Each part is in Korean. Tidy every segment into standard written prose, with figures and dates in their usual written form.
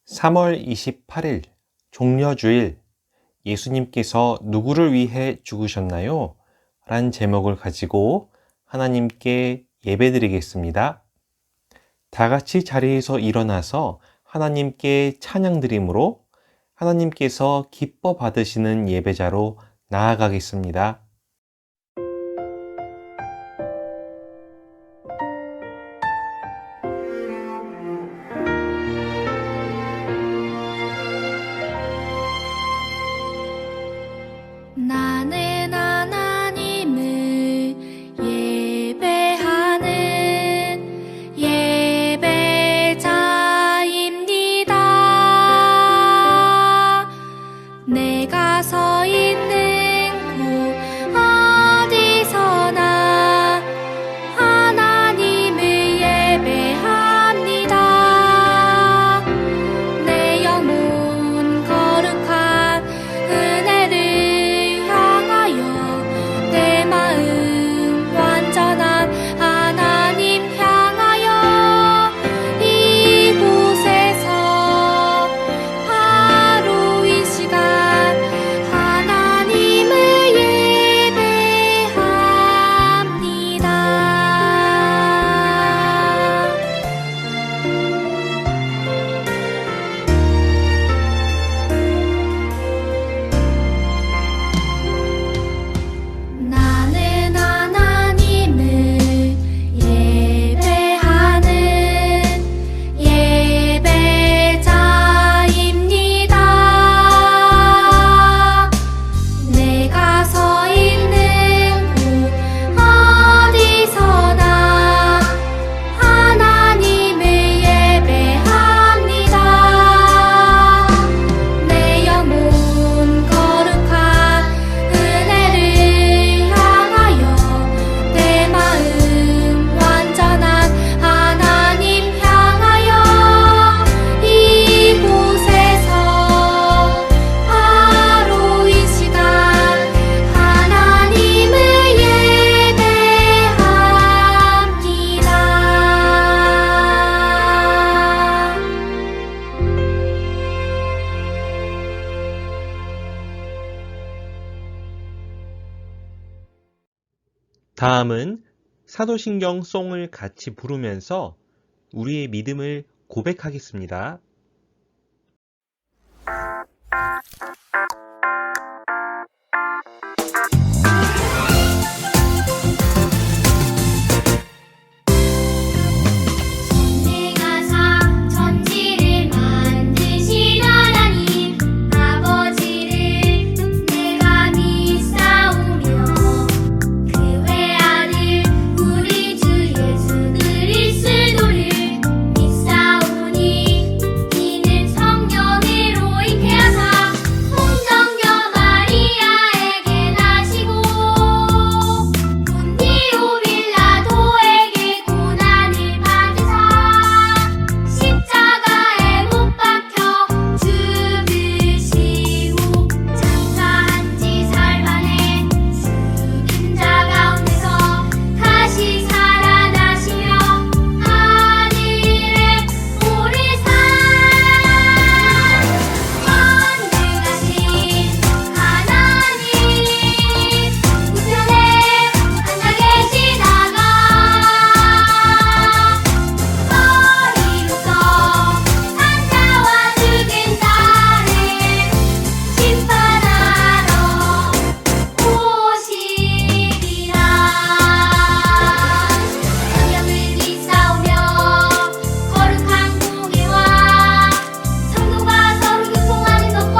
3월 28일 종려주일 예수님께서 누구를 위해 죽으셨나요? 란 제목을 가지고 하나님께 예배드리겠습니다. 다 같이 자리에서 일어나서 하나님께 찬양드림으로 하나님께서 기뻐 받으시는 예배자로 나아가겠습니다. 나는 하나님을 예배하는 예배자입니다. 내가 서 있는 곳 어디서나 하나님을 예배합니다. 내 영혼 거룩한 은혜를 향하여 내 마음 완전한 하나님 향하여 이곳에서 바로 이 시간 하나님을 예배합니다. 나는 하나님을 예배하는 예배자입니다. 내가 서 있는 곳 어디서나 하나님을 예배합니다. 내 영혼 거룩한 은혜를 향하여 내 마음 완전한 하나님 향하여 이곳에서 바로 이 시간 하나님을 예배합니다. 다음은 사도신경 송을 같이 부르면서 우리의 믿음을 고백하겠습니다. 내가 천지를 만드신 하나님 아버지를 내가 믿사오며 그 외아들 우리 주 예수 그리스도를 믿사오니 이는 성령으로 잉태하사 홍정녀 마리아에게 나시고 본디오 빌라도에게 고난을 받으사 십자가에 못 박혀 죽으시고 장사한 지 사흘 만에 죽은 자 가운데서 다시 살아나시며 하늘에 오르사 전능하신 하나님 우편에 앉아 계시다가 머리로서 산자와 죽은 자를 심판하러 오시리라. 성령을 믿사오며 거룩한 공예와 성도가 서로 교통하는 것과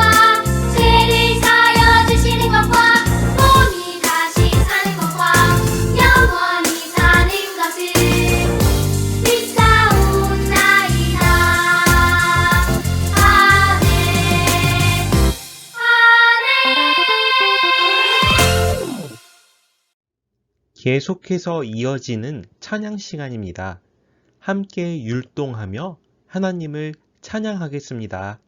죄를 사하여 주시는 것과 몸이 다시 사는 것과 영원히 사는 것을 믿사옵나이다. 아멘. 아멘. 계속해서 이어지는 찬양 시간입니다. 함께 율동하며 하나님을 찬양하겠습니다.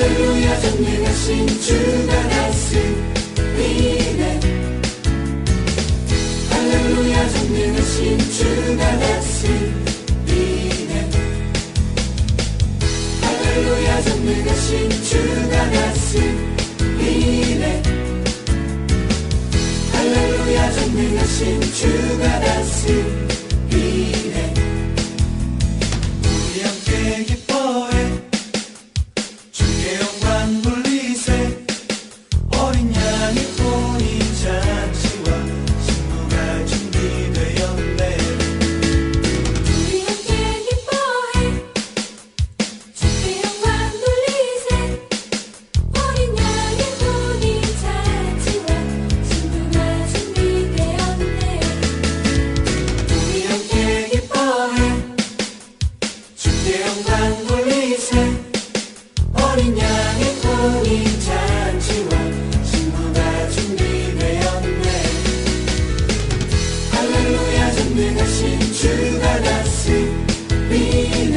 할렐루야 전능하신 주가 다스리네. 할렐루야 전능하신 주가 다스리네. 할렐루야 전능하신 주가 다스리네. 할렐루야 전능하신 주가 다스리네. 우리 함께 기뻐해 주의 영광 돌리세. 어린 양의 혼인 잔치와 신부가 준비되었네. 우리 함께 기뻐해 주의 영광 돌리세. 어린 양의 혼인 잔치와 신부가 준비되었네. 우리 함께 기뻐해 주의 영광 돌리세. 어린 양의 혼인 잔치와 신부가 준비되었네. 할렐루야 전능하신 주가 다스리네.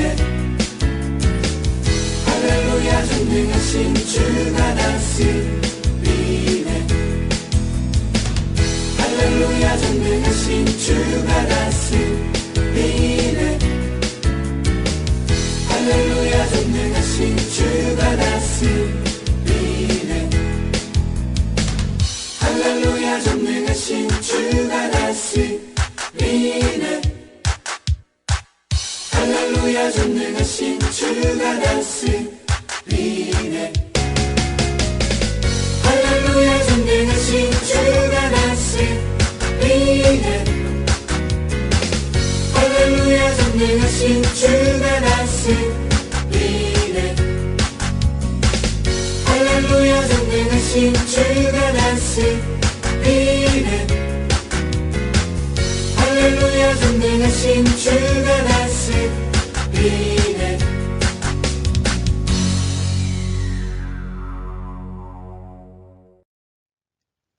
할렐루야 전능하신 주가 다스리네. 할렐루야 전능하신 주가 다스리네. 할렐루야 전능하신 주가 다스리네. 할렐루야 전능하신 주가 다스리네. 할렐루야 전능하신 주가 다스리네. 할렐루야 전능하신 주가 다스리네. 할렐루야 전능하신 주가 다스리네. 할렐루야 전능하신 주가 다스리네. 할렐루야 전능하신 주가 다스리네.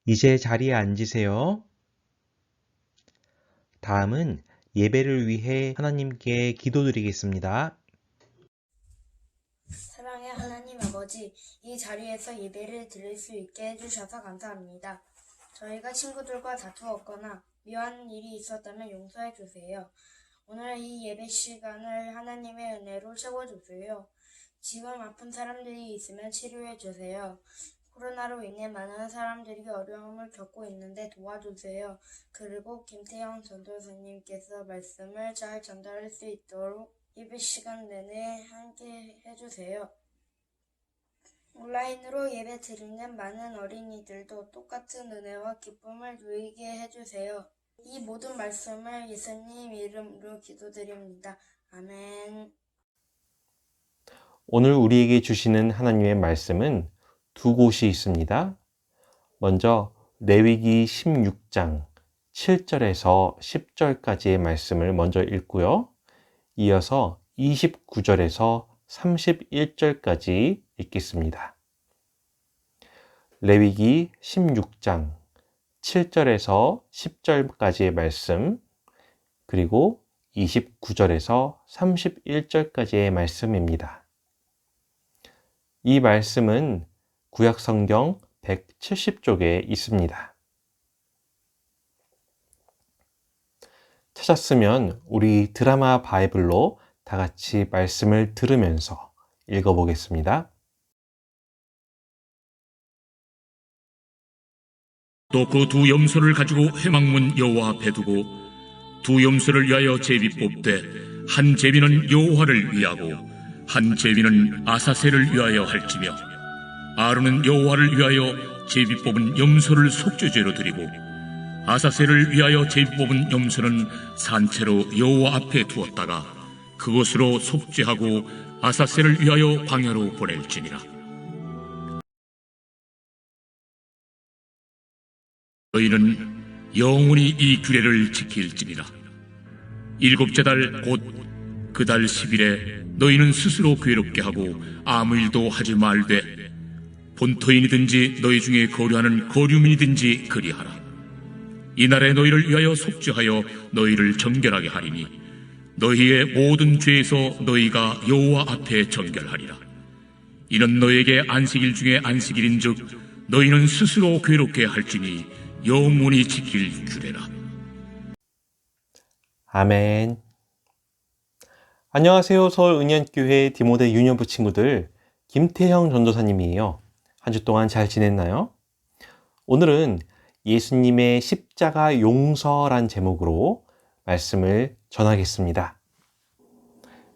이제 자리에 앉으세요. 다음은 예배를 위해 하나님께 기도드리겠습니다. 사랑의 하나님 아버지, 이 자리에서 예배를 드릴 수 있게 해주셔서 감사합니다. 저희가 친구들과 다투었거나 미워하는 일이 있었다면 용서해 주세요. 오늘 이 예배 시간을 하나님의 은혜로 채워주세요. 지금 아픈 사람들이 있으면 치료해 주세요. 코로나로 인해 많은 사람들이 어려움을 겪고 있는데 도와주세요. 그리고 김태형 전도사님께서 말씀을 잘 전달할 수 있도록 예배 시간 내내 함께 해주세요. 온라인으로 예배 드리는 많은 어린이들도 똑같은 은혜와 기쁨을 누리게 해주세요. 이 모든 말씀을 예수님 이름으로 기도드립니다. 아멘. 오늘 우리에게 주시는 하나님의 말씀은 두 곳이 있습니다. 먼저 레위기 16장 7절에서 10절까지의 말씀을 먼저 읽고요. 이어서 29절에서 31절까지 읽겠습니다. 레위기 16장 7절에서 10절까지의 말씀, 그리고 29절에서 31절까지의 말씀입니다. 이 말씀은 구약성경 170쪽에 있습니다. 찾았으면 우리 드라마 바이블로 다 같이 말씀을 들으면서 읽어보겠습니다. 또 그 두 염소를 가지고 회막문 여호와 앞에 두고 두 염소를 위하여 제비 뽑되 한 제비는 여호와를 위하고 한 제비는 아사셀을 위하여 할지며 아론은 여호와를 위하여 제비 뽑은 염소를 속죄제로 드리고 아사셀을 위하여 제비 뽑은 염소는 산채로 여호와 앞에 두었다가 그곳으로 속죄하고 아사셀을 위하여 광야로 보낼지니라. 너희는 영원히 이 규례를 지킬지니라. 일곱째 달 곧 그 달 10일에 너희는 스스로 괴롭게 하고 아무 일도 하지 말되 본토인이든지 너희 중에 거류하는 거류민이든지 그리하라. 이날에 너희를 위하여 속죄하여 너희를 정결하게 하리니 너희의 모든 죄에서 너희가 여호와 앞에 정결하리라. 이는 너에게 안식일 중에 안식일인즉 너희는 스스로 괴롭게 할지니 영원히 지킬 규례라. 아멘. 안녕하세요. 서울은현교회 디모데 유년부 친구들, 김태형 전도사님이에요. 한 주 동안 잘 지냈나요? 오늘은 예수님의 십자가 용서란 제목으로 말씀을 전하겠습니다.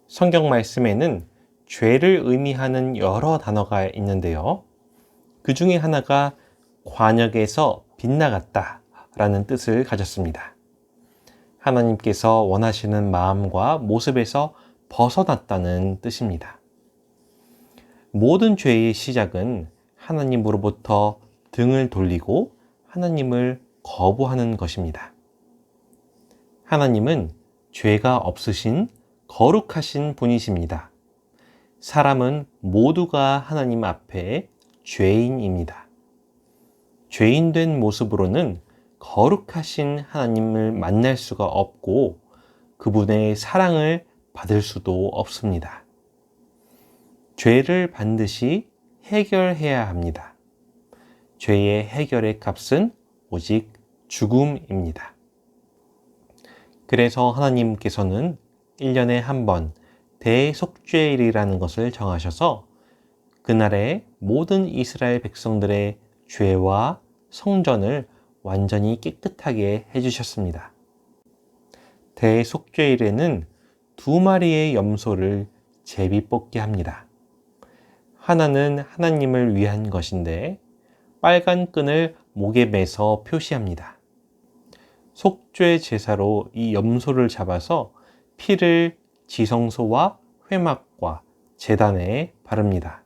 성경 말씀에는 죄를 의미하는 여러 단어가 있는데요. 그 중에 하나가 관역에서 빗나갔다 라는 뜻을 가졌습니다. 하나님께서 원하시는 마음과 모습에서 벗어났다는 뜻입니다. 모든 죄의 시작은 하나님으로부터 등을 돌리고 하나님을 거부하는 것입니다. 하나님은 죄가 없으신 거룩하신 분이십니다. 사람은 모두가 하나님 앞에 죄인입니다. 죄인된 모습으로는 거룩하신 하나님을 만날 수가 없고 그분의 사랑을 받을 수도 없습니다. 죄를 반드시 해결해야 합니다. 죄의 해결의 값은 오직 죽음입니다. 그래서 하나님께서는 1년에 한 번 대속죄일이라는 것을 정하셔서 그날에 모든 이스라엘 백성들의 죄와 성전을 완전히 깨끗하게 해주셨습니다. 대속죄일에는 2마리의 염소를 제비 뽑게 합니다. 하나는 하나님을 위한 것인데 빨간 끈을 목에 매서 표시합니다. 속죄 제사로 이 염소를 잡아서 피를 지성소와 회막과 제단에 바릅니다.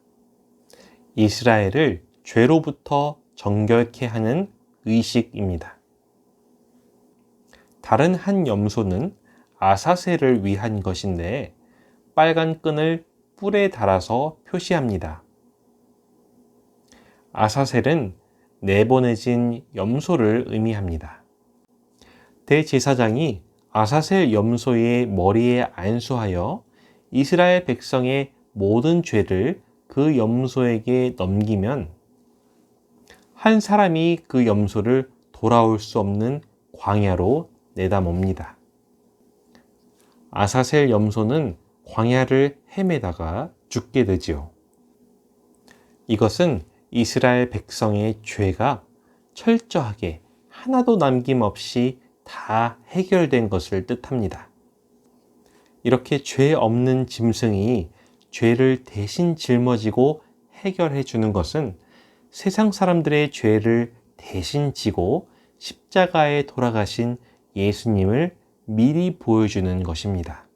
이스라엘을 죄로부터 정결케 하는 의식입니다. 다른 한 염소는 아사셀을 위한 것인데 빨간 끈을 뿔에 달아서 표시합니다. 아사셀은 내보내진 염소를 의미합니다. 대제사장이 아사셀 염소의 머리에 안수하여 이스라엘 백성의 모든 죄를 그 염소에게 넘기면 한 사람이 그 염소를 돌아올 수 없는 광야로 내다멉니다. 아사셀 염소는 광야를 헤매다가 죽게 되지요. 이것은 이스라엘 백성의 죄가 철저하게 하나도 남김없이 다 해결된 것을 뜻합니다. 이렇게 죄 없는 짐승이 죄를 대신 짊어지고 해결해 주는 것은 세상 사람들의 죄를 대신 지고 십자가에 돌아가신 예수님을 미리 보여주는 것입니다.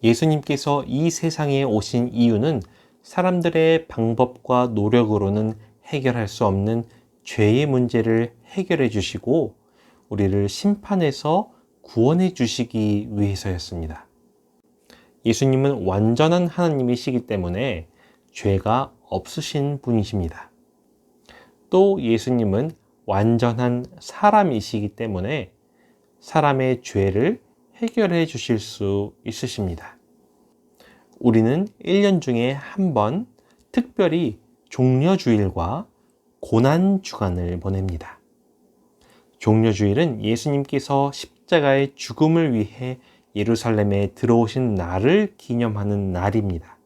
예수님께서 이 세상에 오신 이유는 사람들의 방법과 노력으로는 해결할 수 없는 죄의 문제를 해결해 주시고 우리를 심판에서 구원해 주시기 위해서였습니다. 예수님은 완전한 하나님이시기 때문에 죄가 없으신 분이십니다. 또 예수님은 완전한 사람이시기 때문에 사람의 죄를 해결해 주실 수 있으십니다. 우리는 1년 중에 한 번 특별히 종려주일과 고난주간을 보냅니다. 종려주일은 예수님께서 십자가의 죽음을 위해 예루살렘에 들어오신 날을 기념하는 날입니다.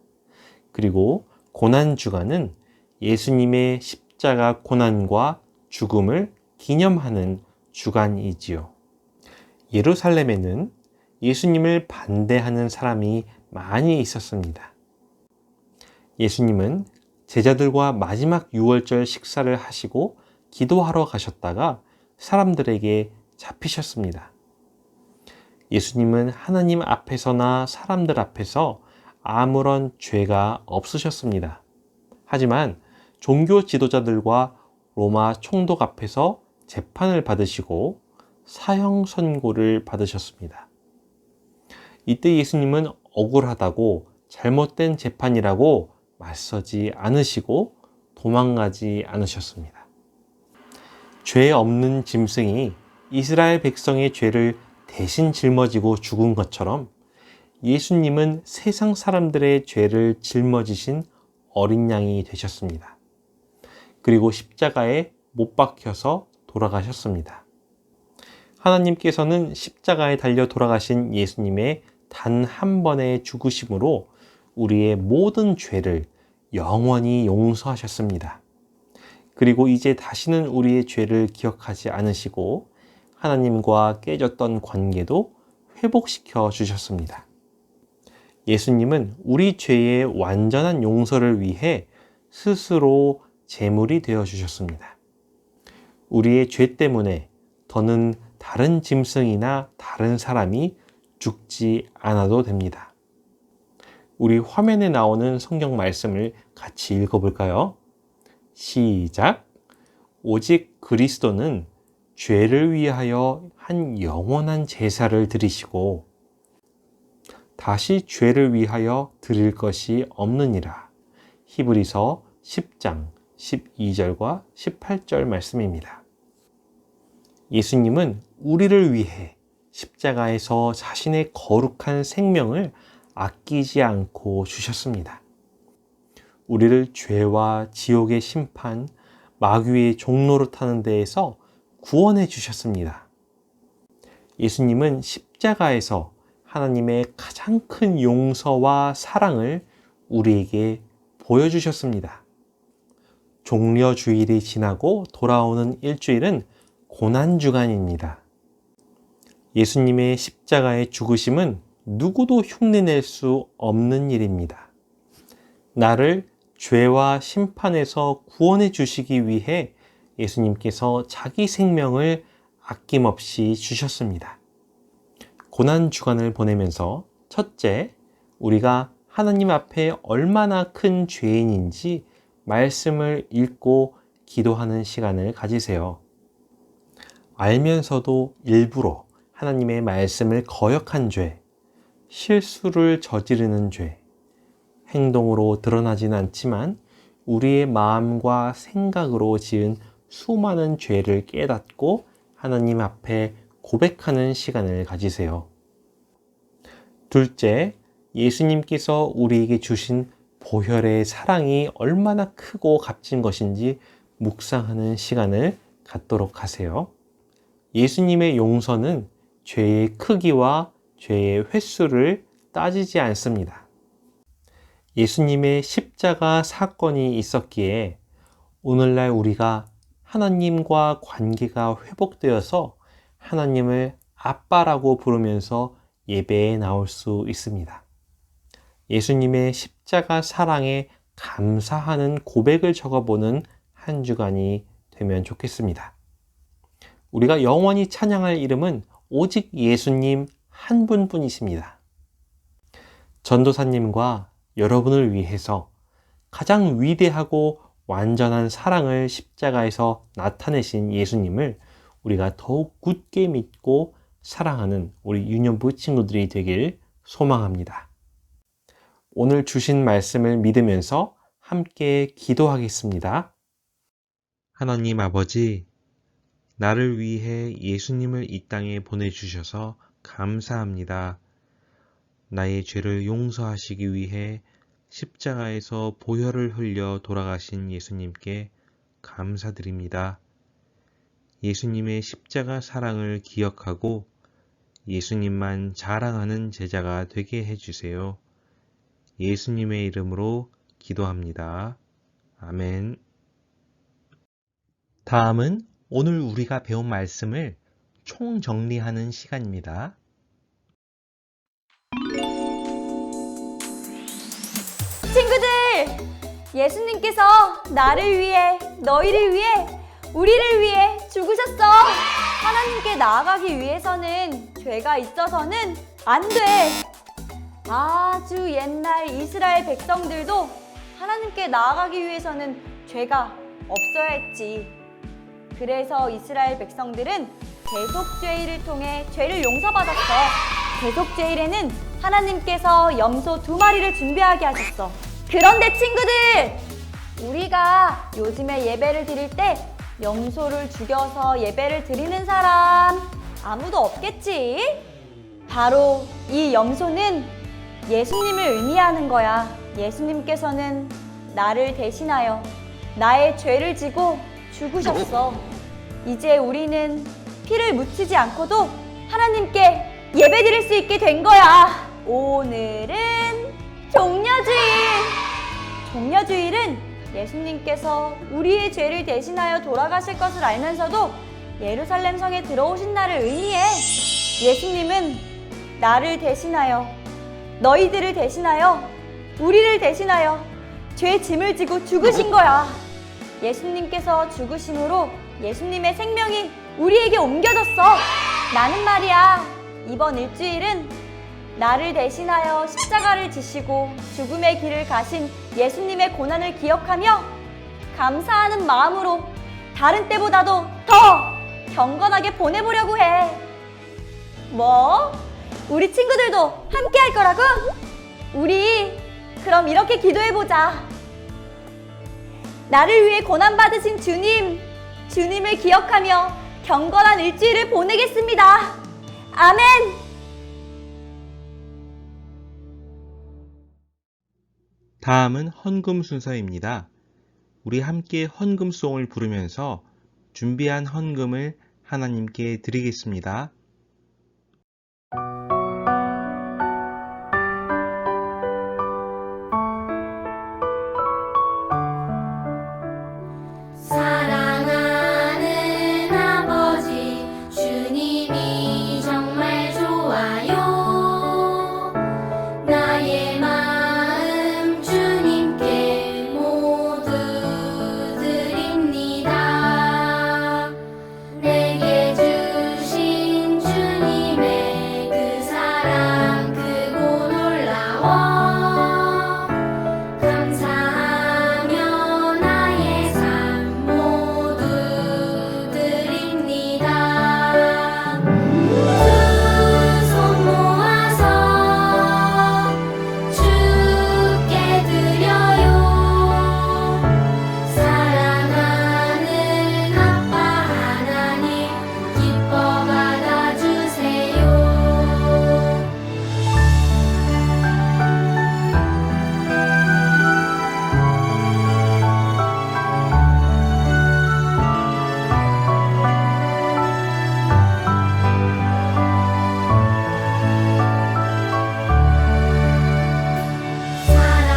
그리고 고난주간은 예수님의 십자가 고난과 죽음을 기념하는 주간이지요. 예루살렘에는 예수님을 반대하는 사람이 많이 있었습니다. 예수님은 제자들과 마지막 유월절 식사를 하시고 기도하러 가셨다가 사람들에게 잡히셨습니다. 예수님은 하나님 앞에서나 사람들 앞에서 아무런 죄가 없으셨습니다. 하지만 종교 지도자들과 로마 총독 앞에서 재판을 받으시고 사형 선고를 받으셨습니다. 이때 예수님은 억울하다고 잘못된 재판이라고 맞서지 않으시고 도망가지 않으셨습니다. 죄 없는 짐승이 이스라엘 백성의 죄를 대신 짊어지고 죽은 것처럼 예수님은 세상 사람들의 죄를 짊어지신 어린 양이 되셨습니다. 그리고 십자가에 못 박혀서 돌아가셨습니다. 하나님께서는 십자가에 달려 돌아가신 예수님의 단 한 번의 죽으심으로 우리의 모든 죄를 영원히 용서하셨습니다. 그리고 이제 다시는 우리의 죄를 기억하지 않으시고 하나님과 깨졌던 관계도 회복시켜 주셨습니다. 예수님은 우리 죄의 완전한 용서를 위해 스스로 제물이 되어 주셨습니다. 우리의 죄 때문에 더는 다른 짐승이나 다른 사람이 죽지 않아도 됩니다. 우리 화면에 나오는 성경 말씀을 같이 읽어볼까요? 시작! 오직 그리스도는 죄를 위하여 한 영원한 제사를 드리시고 다시 죄를 위하여 드릴 것이 없느니라. 히브리서 10장 12절과 18절 말씀입니다. 예수님은 우리를 위해 십자가에서 자신의 거룩한 생명을 아끼지 않고 주셨습니다. 우리를 죄와 지옥의 심판, 마귀의 종로로 타는 데에서 구원해 주셨습니다. 예수님은 십자가에서 하나님의 가장 큰 용서와 사랑을 우리에게 보여주셨습니다. 종려주일이 지나고 돌아오는 일주일은 고난주간입니다. 예수님의 십자가의 죽으심은 누구도 흉내낼 수 없는 일입니다. 나를 죄와 심판에서 구원해 주시기 위해 예수님께서 자기 생명을 아낌없이 주셨습니다. 고난주간을 보내면서 첫째, 우리가 하나님 앞에 얼마나 큰 죄인인지 말씀을 읽고 기도하는 시간을 가지세요. 알면서도 일부러 하나님의 말씀을 거역한 죄, 실수를 저지르는 죄, 행동으로 드러나진 않지만 우리의 마음과 생각으로 지은 수많은 죄를 깨닫고 하나님 앞에 고백하는 시간을 가지세요. 둘째, 예수님께서 우리에게 주신 보혈의 사랑이 얼마나 크고 값진 것인지 묵상하는 시간을 갖도록 하세요. 예수님의 용서는 죄의 크기와 죄의 횟수를 따지지 않습니다. 예수님의 십자가 사건이 있었기에 오늘날 우리가 하나님과 관계가 회복되어서 하나님을 아빠라고 부르면서 예배에 나올 수 있습니다. 예수님의 십자가 사랑에 감사하는 고백을 적어보는 한 주간이 되면 좋겠습니다. 우리가 영원히 찬양할 이름은 오직 예수님 한 분뿐이십니다. 전도사님과 여러분을 위해서 가장 위대하고 완전한 사랑을 십자가에서 나타내신 예수님을 우리가 더욱 굳게 믿고 사랑하는 우리 유년부 친구들이 되길 소망합니다. 오늘 주신 말씀을 믿으면서 함께 기도하겠습니다. 하나님 아버지, 나를 위해 예수님을 이 땅에 보내주셔서 감사합니다. 나의 죄를 용서하시기 위해 십자가에서 보혈을 흘려 돌아가신 예수님께 감사드립니다. 예수님의 십자가 사랑을 기억하고 예수님만 자랑하는 제자가 되게 해주세요. 예수님의 이름으로 기도합니다. 아멘. 다음은 오늘 우리가 배운 말씀을 총정리하는 시간입니다. 친구들! 예수님께서 나를 위해, 너희를 위해, 우리를 위해 죽으셨어! 하나님께 나아가기 위해서는 죄가 있어서는 안 돼! 아주 옛날 이스라엘 백성들도 하나님께 나아가기 위해서는 죄가 없어야 했지. 그래서 이스라엘 백성들은 대속죄일을 통해 죄를 용서받았어. 대속죄일에는 하나님께서 염소 2마리를 준비하게 하셨어. 그런데 친구들! 우리가 요즘에 예배를 드릴 때 염소를 죽여서 예배를 드리는 사람 아무도 없겠지? 바로 이 염소는 예수님을 의미하는 거야. 예수님께서는 나를 대신하여 나의 죄를 지고 죽으셨어. 이제 우리는 피를 묻히지 않고도 하나님께 예배드릴 수 있게 된 거야. 오늘은 종려주일. 종려주일은 예수님께서 우리의 죄를 대신하여 돌아가실 것을 알면서도 예루살렘 성에 들어오신 날을 의미해. 예수님은 나를 대신하여, 너희들을 대신하여, 우리를 대신하여 죄의 짐을 지고 죽으신 거야. 예수님께서 죽으심으로 예수님의 생명이 우리에게 옮겨졌어. 나는 말이야, 이번 일주일은 나를 대신하여 십자가를 지시고 죽음의 길을 가신 예수님의 고난을 기억하며 감사하는 마음으로 다른 때보다도 더 경건하게 보내보려고 해. 뭐? 우리 친구들도 함께 할 거라고? 우리 그럼 이렇게 기도해보자. 나를 위해 고난받으신 주님, 주님을 기억하며 경건한 일주일을 보내겠습니다. 아멘! 다음은 헌금 순서입니다. 우리 함께 헌금송을 부르면서 준비한 헌금을 하나님께 드리겠습니다. 사랑하는 아버지 주님이 정말 좋아요. 나의 마음 주님께 모두 드립니다. 내게 주신 주님의 그 사랑 크고 놀라워. 감사하며 나의 삶 모두 드립니다. 두 손 모아서 주께 드려요. 사랑하는 아빠 하나님 기뻐 받아주세요.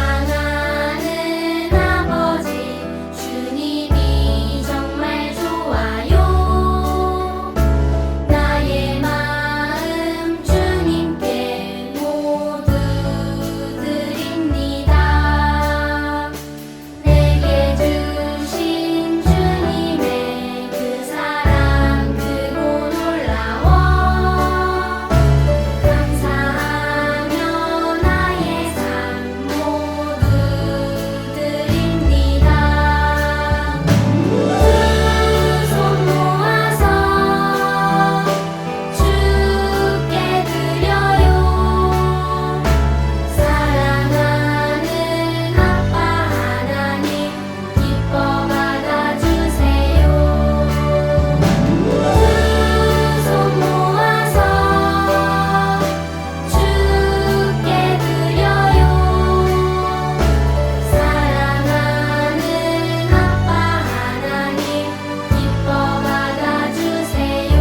사랑하는 아버지 주님이 정말 좋아요. 나의 마음 주님께 모두 드립니다. 내게 주신 주님의 그 사랑 크고 놀라워. 감사하며 나의 삶 모두 드립니다. 두 손 모아서 주께 드려요. 사랑하는 아빠 하나님 기뻐 받아주세요. 두 손 모아서 주께 드려요. 사랑하는 아빠 하나님 기뻐 받아주세요.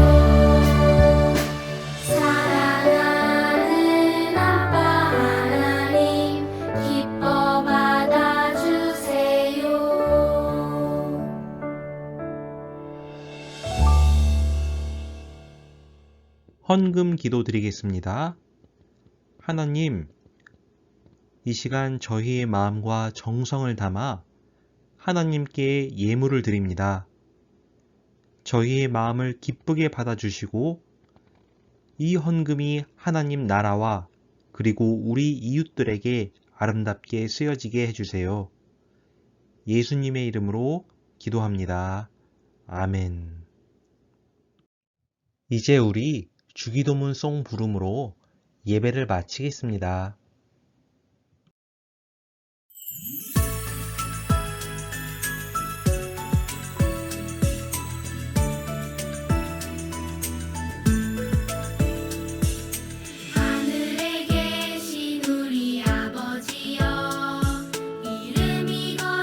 사랑하는 아빠 하나님 기뻐 받아주세요. 헌금 기도 드리겠습니다. 하나님, 이 시간 저희의 마음과 정성을 담아 하나님께 예물을 드립니다. 저희의 마음을 기쁘게 받아주시고 이 헌금이 하나님 나라와 그리고 우리 이웃들에게 아름답게 쓰여지게 해주세요. 예수님의 이름으로 기도합니다. 아멘. 이제 우리 주기도문 송 부름으로 예배를 마치겠습니다. 하늘에 계신 우리 아버지여 이름이 거룩하시며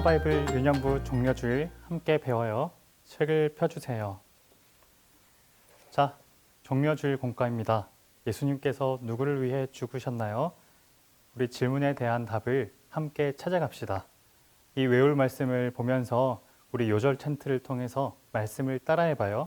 바이블 유년부 종려주일 함께 배워요. 책을 펴주세요. 자, 종려주일 공과입니다. 예수님께서 누구를 위해 죽으셨나요? 우리 질문에 대한 답을 함께 찾아갑시다. 이 외울 말씀을 보면서 우리 요절 챈트를 통해서 말씀을 따라해봐요.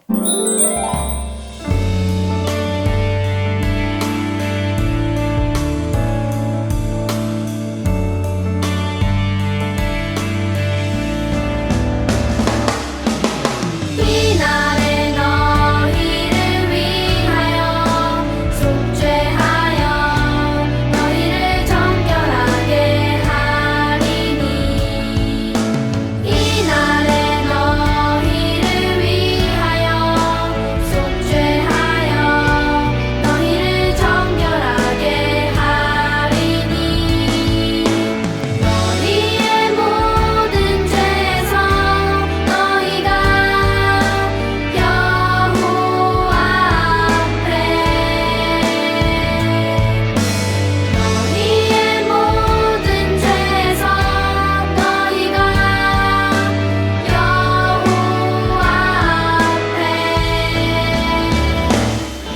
이날에 너희를 위하여 속죄하여 너희를 정결하게 하리니 이날에 너희를 위하여 속죄하여 너희를 정결하게 하리니 너희의 모든 죄에서 너희가 여호와 앞에 너희의 모든 죄에서 너희가 여호와 앞에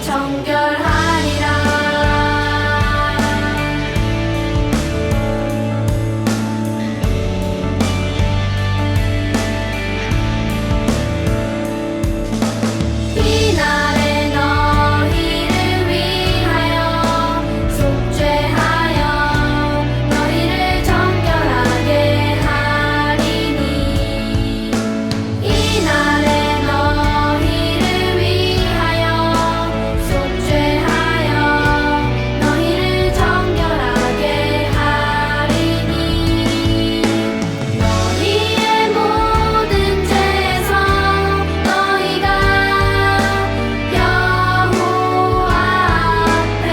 정결하리라. 이날에 너희를 위하여 속죄하여 너희를 정결하게 하리니 이날에 너희를 위하여 속죄하여 너희를 정결하게 하리니 너희의 모든 죄에서 너희가 여호와 앞에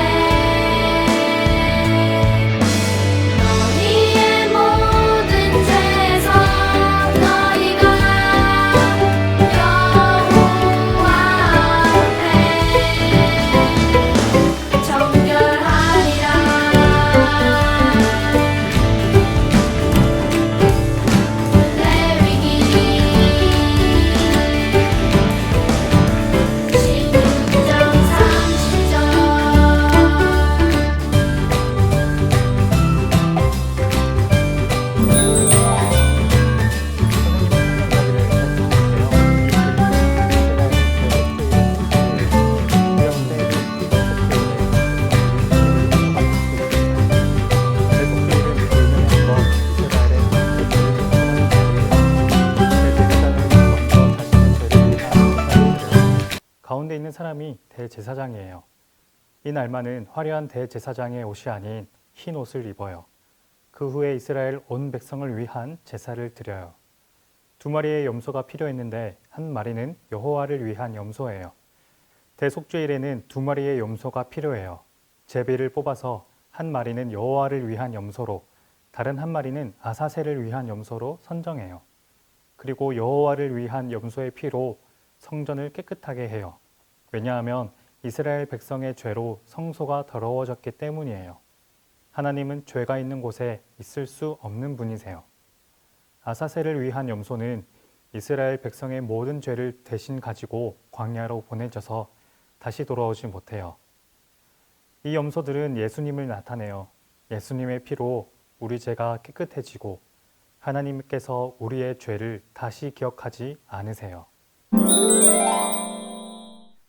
너희의 모든 죄에서 너희가 여호와 앞에 정결하리라. 레위기 16장 30절 가운데 있는 사람이 대제사장이에요. 이 날만은 화려한 대제사장의 옷이 아닌 흰 옷을 입어요. 그 후에 이스라엘 온 백성을 위한 제사를 드려요. 2마리의 염소가 필요했는데 한 마리는 여호와를 위한 염소예요. 대속죄일에는 2마리의 염소가 필요해요. 제비를 뽑아서 한 마리는 여호와를 위한 염소로, 다른 한 마리는 아사셀을 위한 염소로 선정해요. 그리고 여호와를 위한 염소의 피로 성전을 깨끗하게 해요. 왜냐하면 이스라엘 백성의 죄로 성소가 더러워졌기 때문이에요. 하나님은 죄가 있는 곳에 있을 수 없는 분이세요. 아사셀을 위한 염소는 이스라엘 백성의 모든 죄를 대신 가지고 광야로 보내져서 다시 돌아오지 못해요. 이 염소들은 예수님을 나타내요. 예수님의 피로 우리 죄가 깨끗해지고 하나님께서 우리의 죄를 다시 기억하지 않으세요.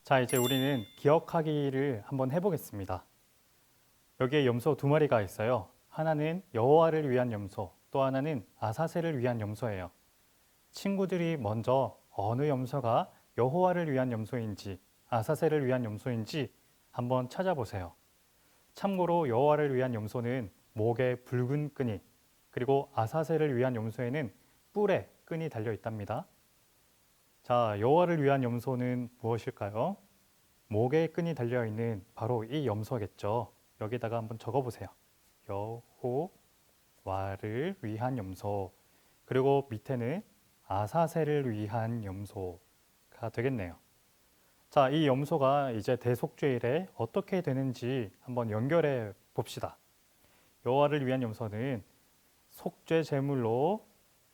자, 이제 우리는 기억하기를 한번 해보겠습니다. 여기에 염소 2마리가 있어요. 하나는 여호와를 위한 염소, 또 하나는 아사셀을 위한 염소예요. 친구들이 먼저 어느 염소가 여호와를 위한 염소인지 아사셀을 위한 염소인지 한번 찾아보세요. 참고로 여호와를 위한 염소는 목에 붉은 끈이, 그리고 아사셀을 위한 염소에는 뿔에 끈이 달려 있답니다. 자, 여호와를 위한 염소는 무엇일까요? 목에 끈이 달려 있는 바로 이 염소겠죠. 여기다가 한번 적어보세요. 여호와를 위한 염소. 그리고 밑에는 아사셀을 위한 염소가 되겠네요. 자, 이 염소가 이제 대속죄일에 어떻게 되는지 한번 연결해 봅시다. 여호와를 위한 염소는 속죄 제물로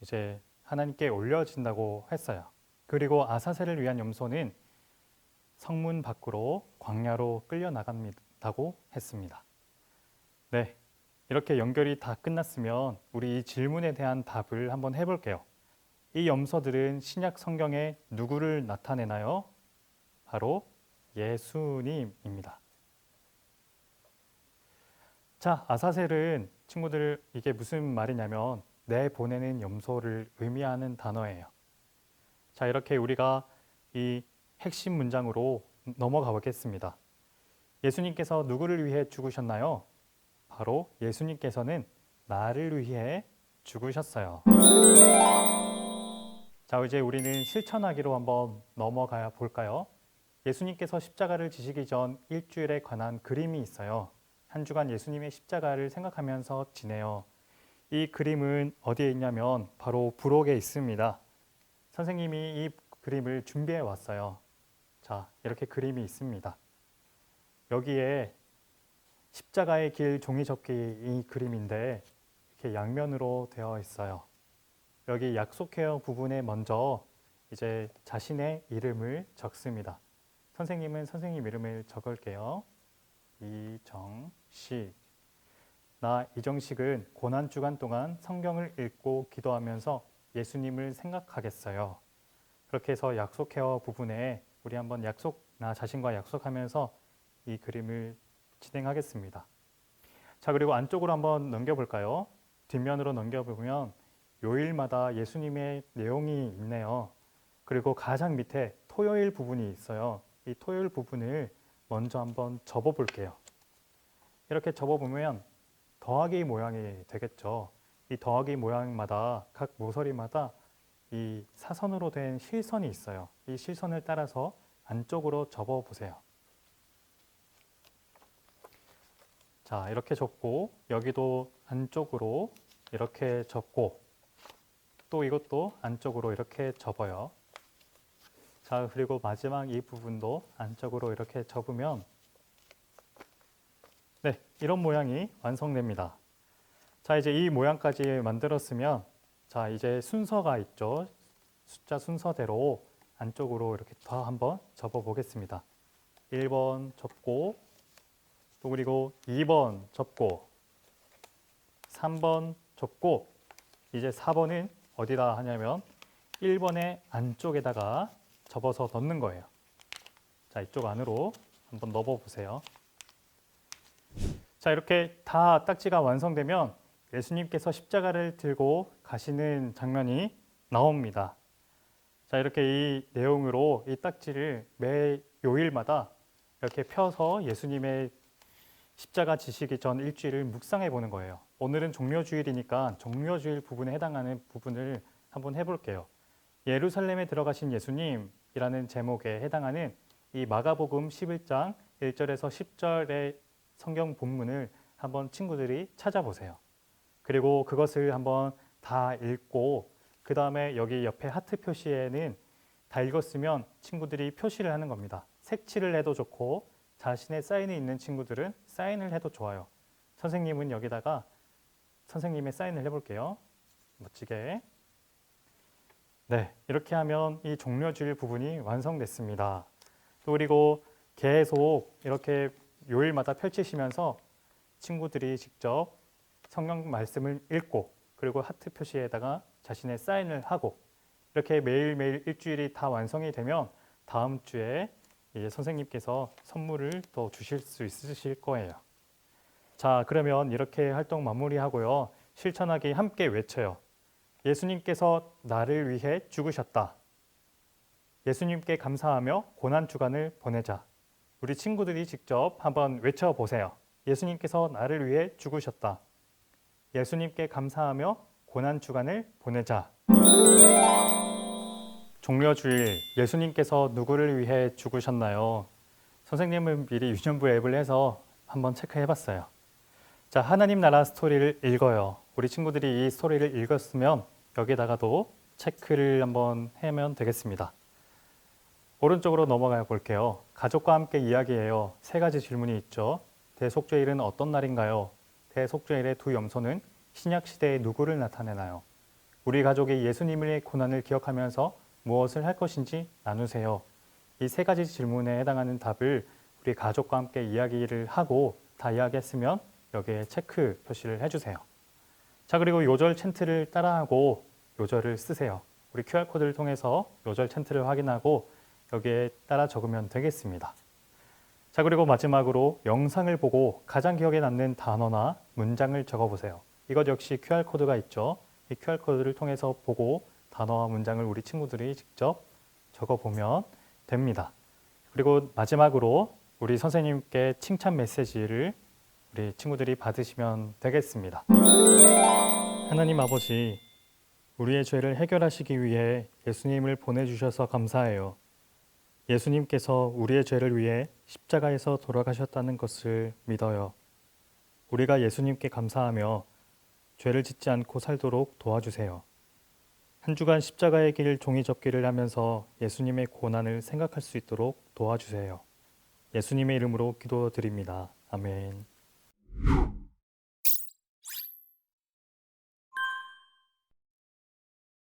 이제 하나님께 올려진다고 했어요. 그리고 아사셀을 위한 염소는 성문 밖으로 광야로 끌려 나간다고 했습니다. 네, 이렇게 연결이 다 끝났으면 우리 이 질문에 대한 답을 한번 해볼게요. 이 염소들은 신약 성경에 누구를 나타내나요? 바로 예수님입니다. 자, 아사셀은 친구들 이게 무슨 말이냐면 내보내는 염소를 의미하는 단어예요. 자, 이렇게 우리가 이 핵심 문장으로 넘어가 보겠습니다. 예수님께서 누구를 위해 죽으셨나요? 바로 예수님께서는 나를 위해 죽으셨어요. 자, 이제 우리는 실천하기로 한번 넘어가 볼까요? 예수님께서 십자가를 지시기 전 일주일에 관한 그림이 있어요. 한 주간 예수님의 십자가를 생각하면서 지내요. 이 그림은 어디에 있냐면 바로 부록에 있습니다. 선생님이 이 그림을 준비해 왔어요. 자, 이렇게 그림이 있습니다. 여기에 십자가의 길 종이접기 이 그림인데 이렇게 양면으로 되어 있어요. 여기 약속해요 부분에 먼저 이제 자신의 이름을 적습니다. 선생님은 선생님 이름을 적을게요. 이정식. 나 이정식은 고난주간 동안 성경을 읽고 기도하면서 예수님을 생각하겠어요. 그렇게 해서 약속해요 부분에 우리 한번 나 자신과 약속하면서 이 그림을 진행하겠습니다. 자, 그리고 안쪽으로 한번 넘겨볼까요? 뒷면으로 넘겨보면 요일마다 예수님의 내용이 있네요. 그리고 가장 밑에 토요일 부분이 있어요. 이 토요일 부분을 먼저 한번 접어볼게요. 이렇게 접어보면 더하기 모양이 되겠죠. 이 더하기 모양마다 각 모서리마다 이 사선으로 된 실선이 있어요. 이 실선을 따라서 안쪽으로 접어보세요. 자, 이렇게 접고 여기도 안쪽으로 이렇게 접고 또 이것도 안쪽으로 이렇게 접어요. 자, 그리고 마지막 이 부분도 안쪽으로 이렇게 접으면 네, 이런 모양이 완성됩니다. 자, 이제 이 모양까지 만들었으면 자, 이제 순서가 있죠. 숫자 순서대로 안쪽으로 이렇게 더 한번 접어 보겠습니다. 1번 접고 또 그리고 2번 접고 3번 접고 이제 4번은 어디다 하냐면 1번의 안쪽에다가 접어서 넣는 거예요. 자, 이쪽 안으로 한번 넣어 보세요. 자, 이렇게 다 딱지가 완성되면 예수님께서 십자가를 들고 가시는 장면이 나옵니다. 자, 이렇게 이 내용으로 이 딱지를 매 요일마다 이렇게 펴서 예수님의 십자가 지시기 전 일주일을 묵상해 보는 거예요. 오늘은 종려주일이니까 종려주일 부분에 해당하는 부분을 한번 해볼게요. 예루살렘에 들어가신 예수님이라는 제목에 해당하는 이 마가복음 11장 1절에서 10절의 성경 본문을 한번 친구들이 찾아보세요. 그리고 그것을 한번 다 읽고 그 다음에 여기 옆에 하트 표시에는 다 읽었으면 친구들이 표시를 하는 겁니다. 색칠을 해도 좋고 자신의 사인이 있는 친구들은 사인을 해도 좋아요. 선생님은 여기다가 선생님의 사인을 해볼게요. 멋지게. 네, 이렇게 하면 이 종려주일 부분이 완성됐습니다. 또 그리고 계속 이렇게 요일마다 펼치시면서 친구들이 직접 성경 말씀을 읽고 그리고 하트 표시에다가 자신의 사인을 하고 이렇게 매일매일 일주일이 다 완성이 되면 다음 주에 이제 선생님께서 선물을 더 주실 수 있으실 거예요. 자, 그러면 이렇게 활동 마무리하고요. 실천하기 함께 외쳐요. 예수님께서 나를 위해 죽으셨다. 예수님께 감사하며 고난주간을 보내자. 우리 친구들이 직접 한번 외쳐보세요. 예수님께서 나를 위해 죽으셨다. 예수님께 감사하며 고난주간을 보내자. 종려주일, 예수님께서 누구를 위해 죽으셨나요? 선생님은 미리 유년부 앱을 해서 한번 체크해봤어요. 자, 하나님 나라 스토리를 읽어요. 우리 친구들이 이 스토리를 읽었으면 여기다가도 체크를 한번 하면 되겠습니다. 오른쪽으로 넘어가 볼게요. 가족과 함께 이야기해요. 세 가지 질문이 있죠. 대속죄일은 어떤 날인가요? 대속죄일의 두 염소는 신약시대에 누구를 나타내나요? 우리 가족이 예수님의 고난을 기억하면서 무엇을 할 것인지 나누세요. 이 세 가지 질문에 해당하는 답을 우리 가족과 함께 이야기를 하고 다 이야기했으면 여기에 체크 표시를 해주세요. 자, 그리고 요절 챈트를 따라하고 요절을 쓰세요. 우리 QR코드를 통해서 요절 챈트를 확인하고 여기에 따라 적으면 되겠습니다. 자, 그리고 마지막으로 영상을 보고 가장 기억에 남는 단어나 문장을 적어보세요. 이것 역시 QR코드가 있죠. 이 QR코드를 통해서 보고 단어와 문장을 우리 친구들이 직접 적어보면 됩니다. 그리고 마지막으로 우리 선생님께 칭찬 메시지를 우리 친구들이 받으시면 되겠습니다. 하나님 아버지, 우리의 죄를 해결하시기 위해 예수님을 보내주셔서 감사해요. 예수님께서 우리의 죄를 위해 십자가에서 돌아가셨다는 것을 믿어요. 우리가 예수님께 감사하며 죄를 짓지 않고 살도록 도와주세요. 한 주간 십자가의 길 종이 접기를 하면서 예수님의 고난을 생각할 수 있도록 도와주세요. 예수님의 이름으로 기도드립니다. 아멘.